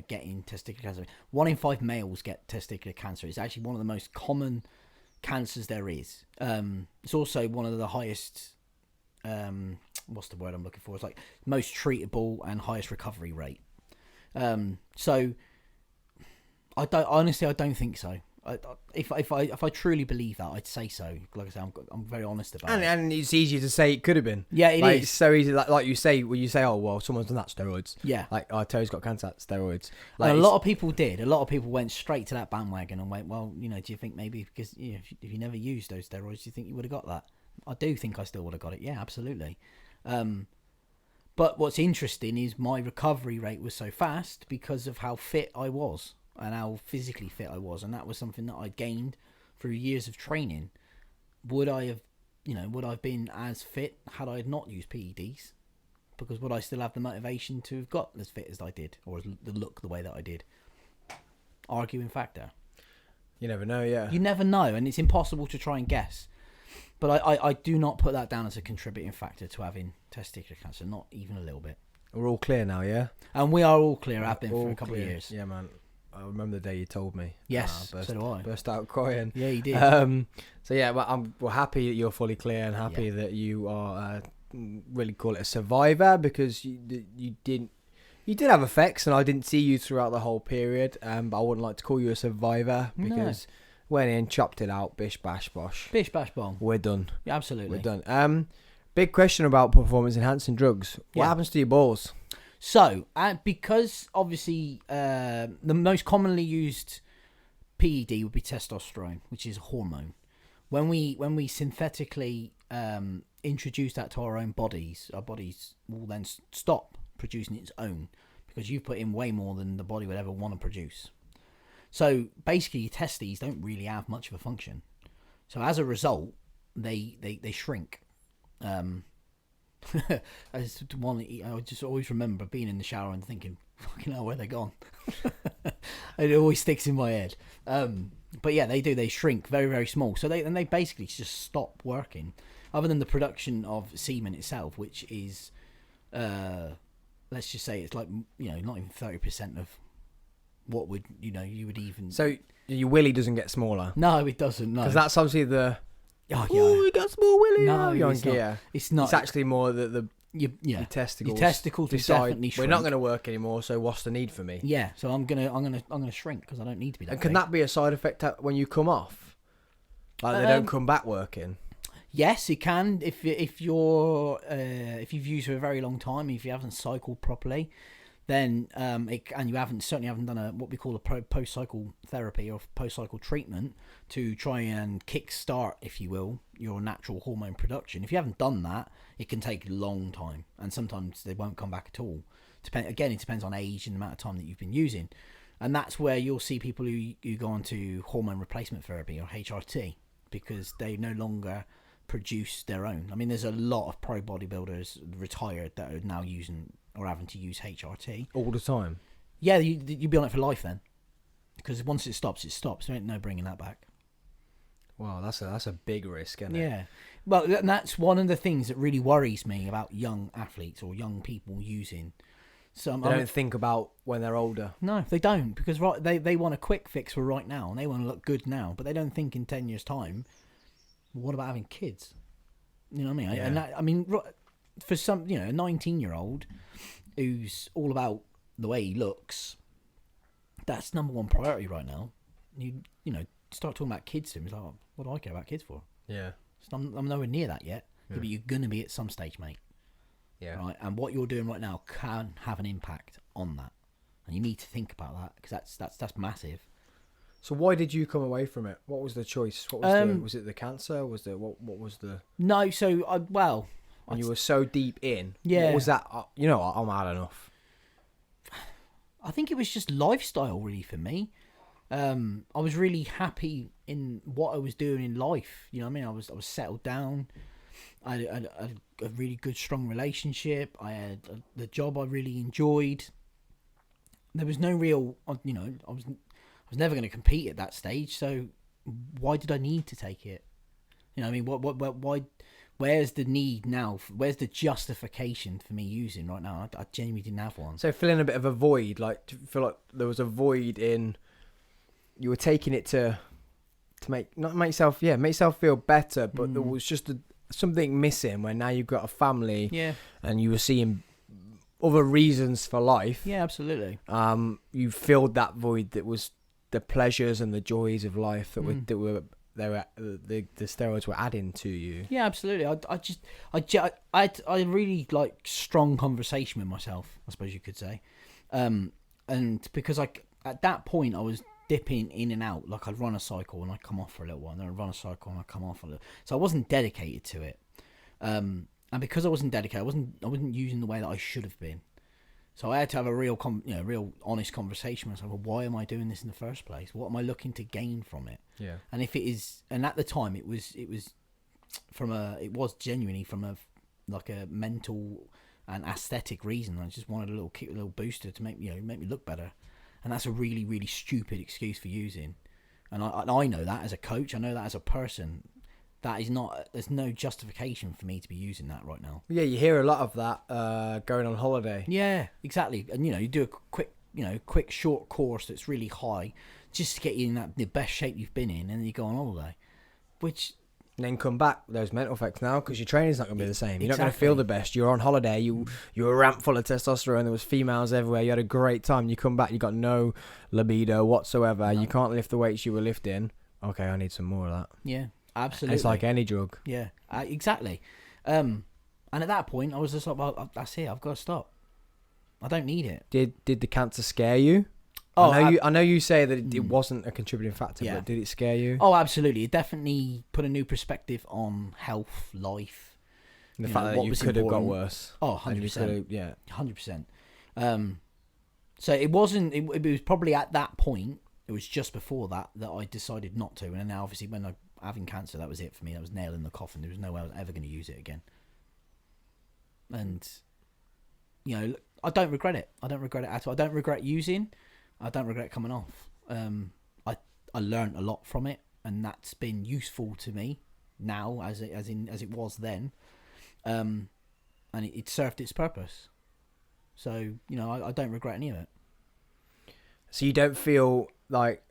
getting testicular cancer. 1 in 5 males get testicular cancer. It's actually one of the most common cancers there is. It's also one of the highest. What's the word I'm looking for? It's like most treatable and highest recovery rate. So I don't think so. If I truly believe that, I'd say so. Like I say, I'm very honest about it. And it's easier to say it could have been. Yeah, it is. It's so easy. Like you say, when you say, oh, well, someone's done that, steroids. Yeah. Like, oh, Terry's got cancer, steroids. And a lot of people did. A lot of people went straight to that bandwagon and went, well, do you think maybe because if you never used those steroids, do you think you would have got that? I do think I still would have got it. Yeah, absolutely. But what's interesting is my recovery rate was so fast because of how fit I was and how physically fit I was, and that was something that I gained through years of training. Would I have been as fit had I not used PEDs? Because would I still have the motivation to have got as fit as I did, or the look the way that I did? Arguing factor. You never know, yeah. You never know, and it's impossible to try and guess. But I do not put that down as a contributing factor to having testicular cancer, not even a little bit. We're all clear now, yeah? And we are all clear. I've been All for a couple clear. of years. Yeah, man. I remember the day you told me. Yes, so do I. Burst out crying. Yeah, you did. So yeah, well, we're happy that you're fully clear and happy that you are really call it a survivor, because you did have effects, and I didn't see you throughout the whole period. But I wouldn't like to call you a survivor because went in, chopped it out, bish bash bosh. Bish bash bong. We're done. Yeah, absolutely. We're done. Big question about performance enhancing drugs. What happens to your balls? So, because obviously the most commonly used PED would be testosterone, which is a hormone. When we synthetically introduce that to our own bodies, our bodies will then stop producing its own, because you've put in way more than the body would ever want to produce. So basically, your testes don't really have much of a function. So as a result, they shrink. I just always remember being in the shower and thinking, fucking hell, where they gone? It always sticks in my head. But yeah, they do. They shrink very, very small. So they basically just stop working, other than the production of semen itself, which is, let's just say it's like, not even 30% of what would, you would even. So your willy doesn't get smaller? No, it doesn't. No, because that's obviously the. Oh, we got small willy. No, it's not. It's not. It's actually more that your testicles. Your testicles decide definitely shrink. we're not going to work anymore. So what's the need for me? Yeah. So I'm gonna shrink because I don't need to be that. And can big. that be a side effect when you come off? Like they don't come back working. Yes, it can. If you've used for a very long time, if you haven't cycled properly, then and you certainly haven't done what we call a post-cycle therapy or post-cycle treatment to try and kick-start, if you will, your natural hormone production. If you haven't done that, it can take a long time, and sometimes they won't come back at all. It depends on age and the amount of time that you've been using, and that's where you'll see people who go on to hormone replacement therapy or HRT, because they no longer produce their own. I mean, there's a lot of pro bodybuilders retired that are now using or having to use HRT All the time? Yeah, you'd be on it for life then, because once it stops, it stops. There ain't no bringing that back. Wow, that's a big risk, isn't it? Yeah, well, and that's one of the things that really worries me about young athletes or young people using. They don't think about when they're older. No, they don't, because they want a quick fix for right now, and they want to look good now, but they don't think in 10 years' time, well, what about having kids? You know what I mean? Yeah. And that, I mean, for some, a 19-year-old who's all about the way he looks, that's number one priority right now. You start talking about kids to him, he's like, oh, what do I care about kids for? Yeah. So I'm nowhere near that yet. Yeah. But you're gonna be at some stage, mate. Yeah. Right. And what you're doing right now can have an impact on that, and you need to think about that, because that's massive. So why did you come away from it? What was the choice? What was was it the cancer? Was there what was the? No. So and you were so deep in. Yeah. What was that? I'm had enough. I think it was just lifestyle, really, for me. I was really happy in what I was doing in life. You know what I mean? I was settled down. I had a really good, strong relationship. I had the job I really enjoyed. There was no real, I was never going to compete at that stage. So why did I need to take it? You know what I mean? Why? Where's the need now? Where's the justification for me using right now? I genuinely didn't have one. So filling a bit of a void, like to feel like there was a void in. You were taking it to to make yourself feel better, but there was just something missing where now you've got a family, and you were seeing other reasons for life. Yeah, absolutely. You filled that void that was the pleasures and the joys of life that the steroids were adding to you. Yeah, absolutely. I really like strong conversation with myself, I suppose you could say, and because at that point I was dipping in and out. Like I'd run a cycle and I'd come off for a little while, and then I'd run a cycle and I'd come off a little. So I wasn't dedicated to it, and because I wasn't dedicated, I wasn't using the way that I should have been. So I had to have a real honest conversation with myself. Well, why am I doing this in the first place? What am I looking to gain from it? Yeah. And if it is, and at the time it was genuinely from a mental and aesthetic reason. I just wanted a little kick, a little booster to make me look better. And that's a really, really stupid excuse for using. And I know that as a coach. I know that as a person. That is not. There's no justification for me to be using that right now. Yeah, you hear a lot of that going on holiday. Yeah, exactly. And you do a quick short course that's really high, just to get you in the best shape you've been in, and then you go on holiday, and then come back with those mental effects now, because your training's not going to be the same. You're not going to feel the best. You're on holiday. You were ramped full of testosterone. There was females everywhere. You had a great time. You come back. You got no libido whatsoever. No. You can't lift the weights you were lifting. Okay, I need some more of that. Yeah. Absolutely. It's like any drug. Yeah, exactly. And at that point, I was just like, well, that's it. I've got to stop. I don't need it. Did the cancer scare you? Oh, I know you say that it wasn't a contributing factor, but did it scare you? Oh, absolutely. It definitely put a new perspective on health, life. And the fact that you could have got worse. Oh, 100%. Yeah. 100%. So it wasn't, it was probably at that point, it was just before that I decided not to. And then now, obviously, when I having cancer, that was it for me. That was nail in the coffin. There was no way I was ever going to use it again. And, I don't regret it. I don't regret it at all. I don't regret using. I don't regret coming off. I learned a lot from it, and that's been useful to me now as it was then. And it served its purpose. So, I don't regret any of it. So you don't feel like,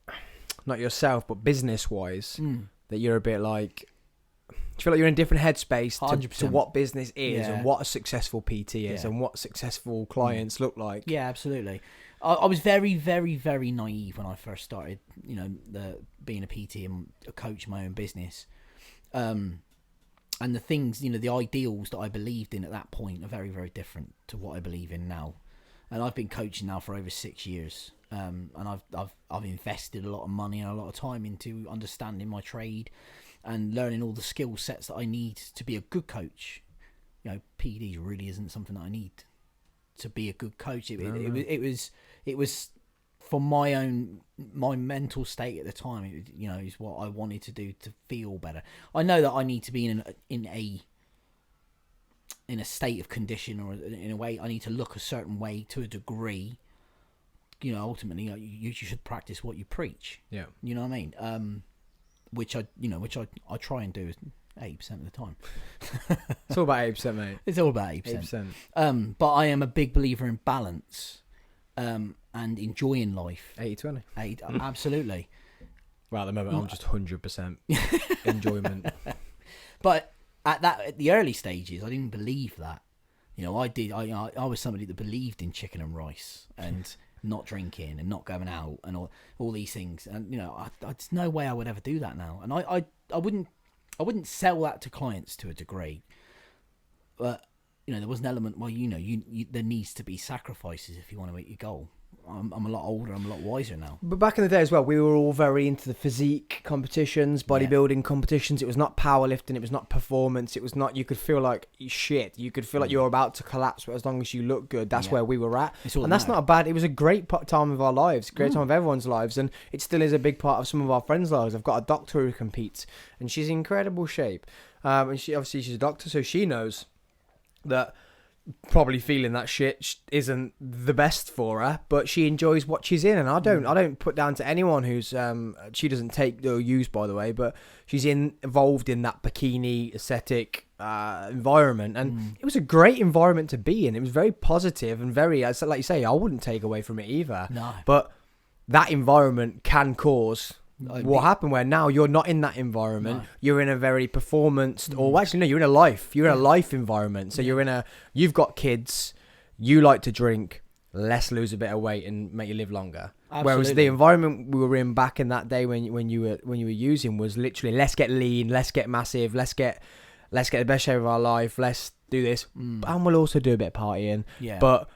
not yourself, but business-wise, that you're a bit like, do you feel like you're in a different headspace to what business is and what a successful PT is and what successful clients look like? Yeah, absolutely. I was very, very, very naive when I first started, being a PT and a coach in my own business. And the things, the ideals that I believed in at that point are very, very different to what I believe in now. And I've been coaching now for over 6 years. And I've invested a lot of money and a lot of time into understanding my trade and learning all the skill sets that I need to be a good coach. PD really isn't something that I need to be a good coach. It was for my mental state at the time. Is what I wanted to do to feel better. I know that I need to be in a state of condition, or in a way I need to look a certain way to a degree. Ultimately, you should practice what you preach. Yeah. You know what I mean? Which I try and do 80% of the time. It's all about 8%, mate. It's all about 8%. But I am a big believer in balance, and enjoying life. 80-20. Absolutely. Well, at the moment, I'm just 100% enjoyment. But at the early stages, I didn't believe that. I was somebody that believed in chicken and rice and not drinking and not going out and all these things. And there's no way I would ever do that now. And I wouldn't sell that to clients to a degree. But there was an element where there needs to be sacrifices if you want to meet your goal. I'm a lot older. I'm a lot wiser now. But back in the day as well, we were all very into the physique competitions, bodybuilding competitions. It was not powerlifting. It was not performance. It was not, you could feel like shit. You could feel like you're about to collapse, but as long as you look good, that's where we were at. And that's not a bad, it was a great time of our lives, great time of everyone's lives. And it still is a big part of some of our friends' lives. I've got a doctor who competes and she's in incredible shape. And she's a doctor, so she knows that probably feeling that shit isn't the best for her, but she enjoys what she's in. And I don't put down to anyone who's she doesn't take or use, by the way, but she's involved in that bikini aesthetic environment, and it was a great environment to be in. It was very positive and very, like you say, I wouldn't take away from it either. No, but that environment can cause what happened where now you're not in that environment. No. You're in a very performance, or actually no, you're in a life. You're in a life environment. So you've got kids. You like to drink. Let's lose a bit of weight and make you live longer. Absolutely. Whereas the environment we were in back in that day when you were using was literally, let's get lean, let's get massive, let's get the best shape of our life, let's do this, and we'll also do a bit of partying. Yeah. But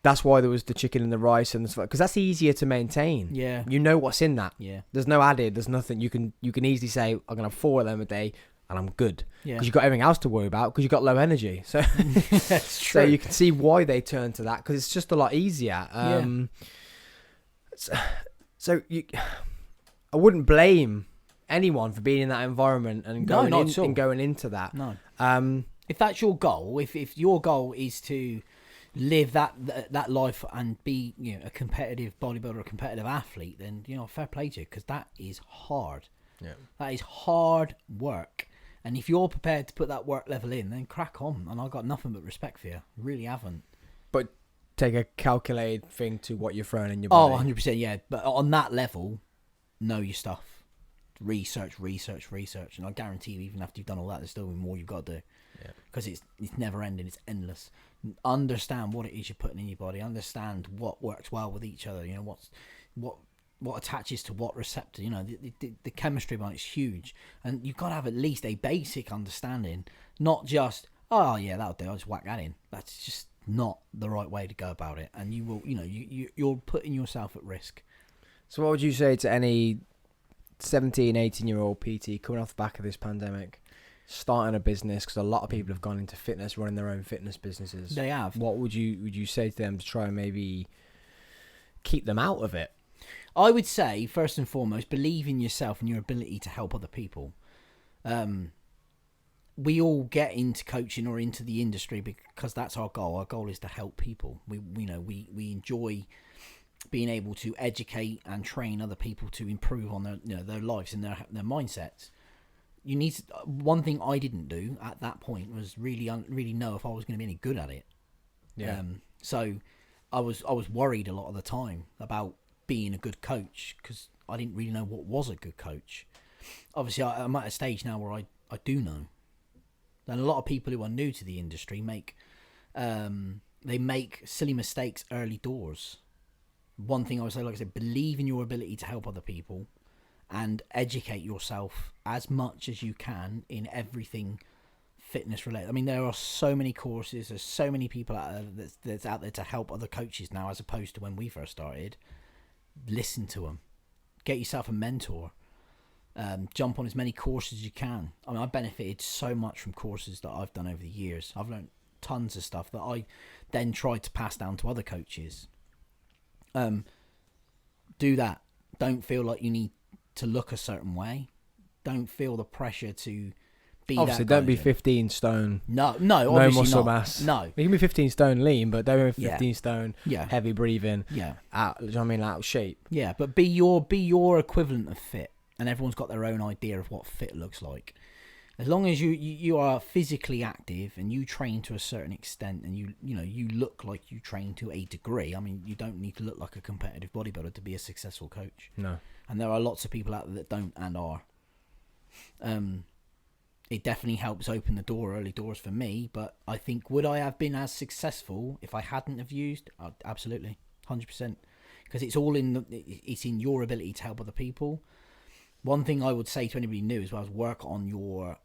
that's why there was the chicken and the rice and the stuff, because that's easier to maintain. Yeah. You know what's in that. Yeah. There's no added. There's nothing. You can easily say, I'm gonna have 4 of them a day, and I'm good. Yeah. Because you've got everything else to worry about. Because you've got low energy. So That's true. so you can see why they turn to that, because it's just a lot easier. So I wouldn't blame anyone for being in that environment and going into that. No. If If that's your goal, if your goal is to live that life and be a competitive bodybuilder, a competitive athlete, then fair play to you, because that is hard. Yeah. That is hard work. And if you're prepared to put that work level in, then crack on. And I've got nothing but respect for you. Really haven't. But take a calculated thing to what you're throwing in your Oh, body. 100%, yeah. But on that level, know your stuff. Research. And I guarantee you, even after you've done all that, there's still more you've got to do. Because it's never ending. It's endless. Understand what it is you're putting in your body. Understand what works well with each other. What attaches to what receptor. The chemistry behind it's huge, and you've got to have at least a basic understanding, not just that'll do, I'll just whack that in. That's just not the right way to go about it, and you will you're putting yourself at risk. So what would you say to any 17, 18-year-old PT coming off the back of this pandemic, starting a business? Because a lot of people have gone into fitness, running their own fitness businesses. They have. What would you say to them to try and maybe keep them out of it? I would say, first and foremost, believe in yourself and your ability to help other people. We all get into coaching or into the industry because that's our goal. Our goal is to help people. We enjoy being able to educate and train other people to improve on their lives and their mindsets. You need one thing I didn't do at that point was really know if I was going to be any good at it. Yeah. So I was worried a lot of the time about being a good coach, because I didn't really know what was a good coach. Obviously, I'm at a stage now where I do know. And a lot of people who are new to the industry make silly mistakes early doors. One thing I would say, like I said, believe in your ability to help other people and educate yourself as much as you can in everything fitness related. I mean, there are so many courses, there's so many people out there that's out there to help other coaches now, as opposed to when we first started. Listen to them. Get yourself a mentor. Jump on as many courses as you can. I mean, I benefited so much from courses that I've done over the years. I've learned tons of stuff that I then tried to pass down to other coaches. Do that. Don't feel like you need to look a certain way. Don't feel the pressure to be obviously, that don't be guy. 15 stone. No, obviously no muscle not. mass. No. You can be 15 stone lean, but don't be 15 stone heavy breathing. Yeah. Out, do you know what I mean? Out of shape. Yeah, but be your equivalent of fit, and everyone's got their own idea of what fit looks like. As long as you are physically active and you train to a certain extent, and you look like you train to a degree. I mean, you don't need to look like a competitive bodybuilder to be a successful coach. No. And there are lots of people out there that don't and are. It definitely helps open the early doors for me, but I think, would I have been as successful if I hadn't have used? Absolutely, 100%. Because it's all it's in your ability to help other people. One thing I would say to anybody new as well is work on your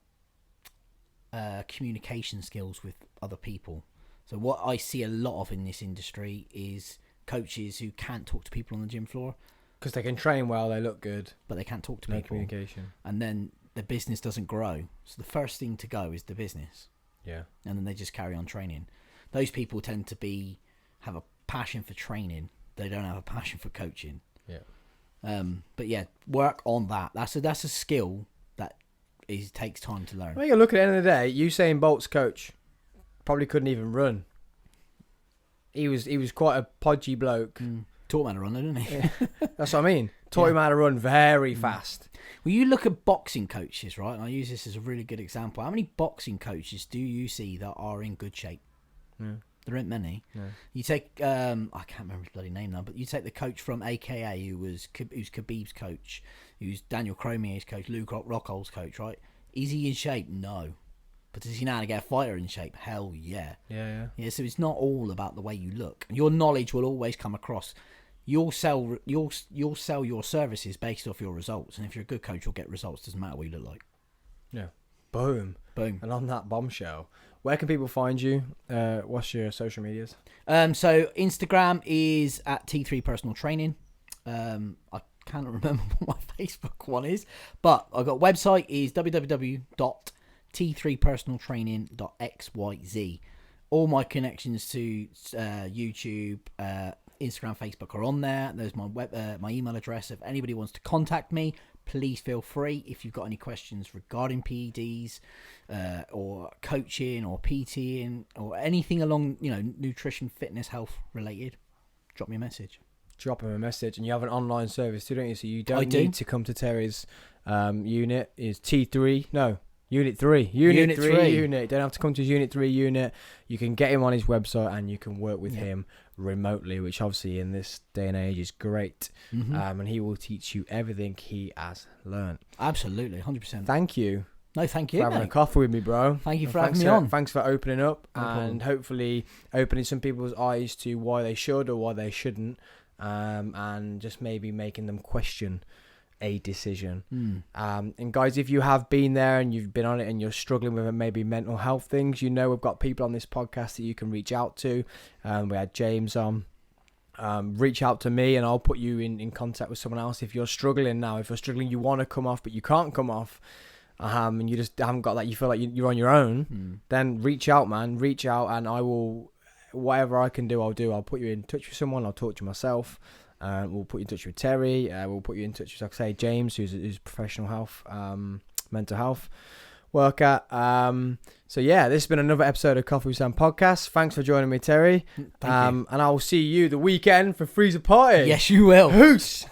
communication skills with other people. So what I see a lot of in this industry is coaches who can't talk to people on the gym floor. Because they can train well, they look good, but they can't talk to no people. communication. And then the business doesn't grow. So the first thing to go is the business. Yeah. And then they just carry on training. Those people tend to have a passion for training. They don't have a passion for coaching. Yeah. But yeah, work on that. That's a skill that takes time to learn. Well, you look at the end of the day, Usain Bolt's coach probably couldn't even run. He was quite a podgy bloke. Taught him how to run, didn't he? Yeah. That's what I mean. Taught him how to run very fast. Well, you look at boxing coaches, right? And I use this as a really good example. How many boxing coaches do you see that are in good shape? Yeah. There ain't many. No. You take I can't remember his bloody name now, but you take the coach from AKA who's Khabib's coach, who's Daniel Cormier's coach, Luke Rockhold's coach, right? Is he in shape? No. But does he know how to get a fighter in shape? Hell yeah. Yeah, so it's not all about the way you look. Your knowledge will always come across. You'll sell your services based off your results, and if you're a good coach, you'll get results. Doesn't matter what you look like. Yeah. Boom. And on that bombshell, where can people find you? What's your social medias? So Instagram is at T3 Personal Training. I can't remember what my Facebook one is, but I've got a website is www.t3personaltraining.xyz. All my connections to YouTube, Instagram, Facebook are on there. There's my my email address. If anybody wants to contact me, please feel free. If you've got any questions regarding PEDs, or coaching, or PTing, or anything along nutrition, fitness, health related, drop me a message. Drop him a message, and you have an online service too, don't you? So you don't need to come to Terry's unit. Is T3? No. Unit 3. Unit 3 unit. Don't have to come to his Unit 3 unit. You can get him on his website and you can work with him remotely, which obviously in this day and age is great. And he will teach you everything he has learned. Absolutely, 100%. Thank you. No, thank you for having a coffee with me, bro. Thank you for having me on. Thanks for opening up and hopefully opening some people's eyes to why they should or why they shouldn't, and just maybe making them question a decision. And guys, if you have been there and you've been on it and you're struggling with maybe mental health things, we've got people on this podcast that you can reach out to. We had James on. Reach out to me and I'll put you in contact with someone else. If you're struggling now, you want to come off but you can't come off, and you just haven't got that, you feel like you're on your own, then reach out, man. Reach out and I will, whatever I can do, I'll do. I'll put you in touch with someone. I'll talk to myself. We'll put you in touch with Terry. We'll put you in touch with, like I say, James, who's professional health, mental health worker. So yeah, this has been another episode of Coffee with Sam podcast. Thanks for joining me, Terry. Thank you. And I'll see you the weekend for Freezer Party. Yes, you will. Peace.